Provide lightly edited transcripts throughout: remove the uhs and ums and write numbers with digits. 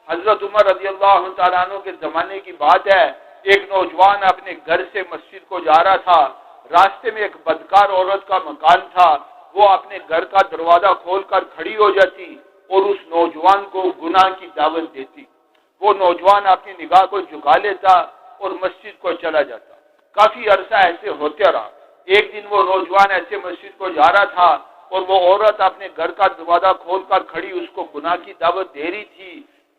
حضرت عمر رضی اللہ تعالیٰ عنہ کے زمانے کی بات ہے، ایک نوجوان اپنے گھر سے مسجد کو جا رہا تھا، راستے میں ایک بدکار عورت کا مکان تھا، وہ اپنے گھر کا دروازہ کھول کر کھڑی ہو جاتی اور اس نوجوان کو گناہ کی دعوت دیتی۔ وہ نوجوان اپنی نگاہ کو جھکا لیتا اور مسجد کو چلا جاتا۔ کافی عرصہ ایسے ہوتے رہا۔ ایک دن وہ نوجوان ایسے مسجد کو جا رہا تھا اور وہ عورت اپنے گھر کا دروازہ کھول کر کھڑی اس کو گناہ کی دعوت دے رہی تھی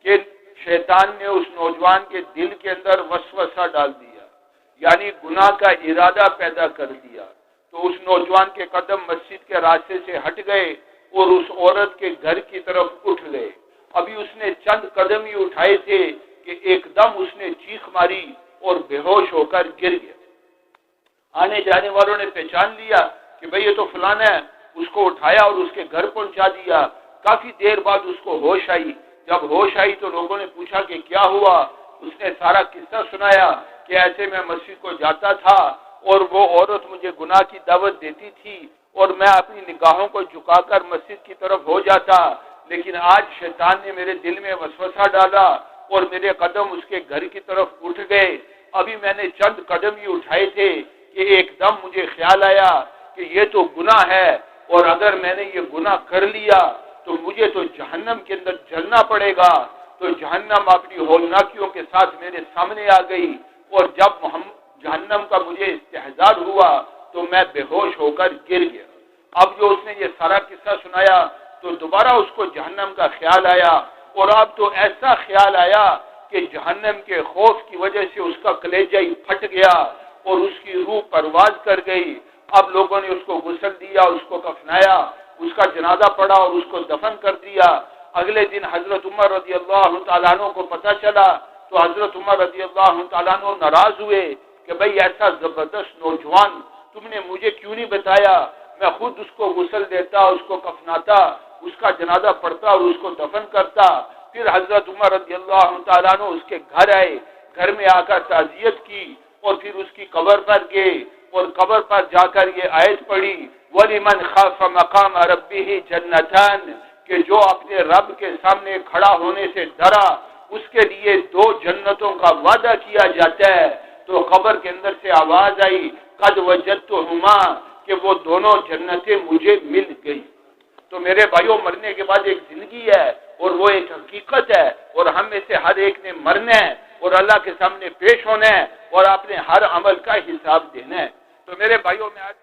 کہ شیطان نے اس نوجوان کے دل کے اندر وسوسہ ڈال دیا، یعنی گناہ کا ارادہ پیدا کر دیا۔ تو اس نوجوان کے قدم مسجد کے راستے سے ہٹ گئے اور اس عورت کے گھر کی طرف اٹھ گئے۔ ابھی اس نے چند قدم ہی اٹھائے تھے کہ ایک دم اس نے چیخ ماری اور بے ہوش ہو کر گر گیا۔ آنے جانے والوں نے پہچان لیا کہ بھئی یہ تو فلانا ہے، اس کو اٹھایا اور اس کے گھر پہنچا دیا۔ کافی دیر بعد اس کو ہوش آئی۔ جب ہوش آئی تو لوگوں نے پوچھا کہ کیا ہوا؟ اس نے سارا قصہ سنایا کہ ایسے میں مسجد کو جاتا تھا اور وہ عورت مجھے گناہ کی دعوت دیتی تھی اور میں اپنی نگاہوں کو جھکا کر مسجد کی طرف ہو جاتا، لیکن آج شیطان نے میرے دل میں وسوسہ ڈالا اور میرے قدم اس کے گھر کی طرف اٹھ گئے۔ ابھی میں نے چند قدم ہی اٹھائے تھے کہ ایک دم مجھے خیال آیا کہ یہ تو گناہ ہے اور اگر میں نے یہ گناہ کر لیا تو مجھے تو جہنم کے اندر جلنا پڑے گا۔ تو جہنم اپنی ہولناکیوں کے ساتھ میرے سامنے آ گئی اور جب جہنم کا مجھے استحضار ہوا تو میں بے ہوش ہو کر گر گیا۔ اب جو اس نے یہ سارا قصہ سنایا تو دوبارہ اس کو جہنم کا خیال آیا اور اب تو ایسا خیال آیا کہ جہنم کے خوف کی وجہ سے اس کا کلیجہ ہی پھٹ گیا اور اس کی روح پرواز کر گئی۔ اب لوگوں نے اس کو غسل دیا، اس کو کفنایا، اس کا جنازہ پڑا اور اس کو دفن کر دیا۔ اگلے دن حضرت عمر رضی اللہ تعالیٰ عنہ کو پتہ چلا تو حضرت عمر رضی اللہ تعالیٰ عنہ ناراض ہوئے کہ بھئی ایسا زبردست نوجوان تم نے مجھے کیوں نہیں بتایا؟ میں خود اس کو غسل دیتا، اس کو کفناتا، اس کا جنازہ پڑھتا اور اس کو دفن کرتا۔ پھر حضرت عمر رضی اللہ تعالیٰ عنہ اس کے گھر آئے، گھر میں آ کر تعزیت کی اور پھر اس کی قبر پر گئے اور قبر پر جا کر یہ آیت پڑھی وَلِمَنْ خَافَ مَقَامَ رَبِّهِ جَنَّتَانِ، کہ جو اپنے رب کے سامنے کھڑا ہونے سے ڈرا اس کے لیے 2 جنتوں کا وعدہ کیا جاتا ہے۔ تو قبر کے اندر سے آواز آئی قَدْ وَجَدْتُهُمَا، کہ وہ دونوں جنتیں مجھے مل گئی۔ تو میرے بھائیوں، مرنے کے بعد ایک زندگی ہے اور وہ ایک حقیقت ہے اور ہم میں سے ہر ایک نے مرنا ہے اور اللہ کے سامنے پیش ہونا ہے اور اپنے ہر عمل کا حساب دینا ہے۔ تو میرے بھائیوں، میں آج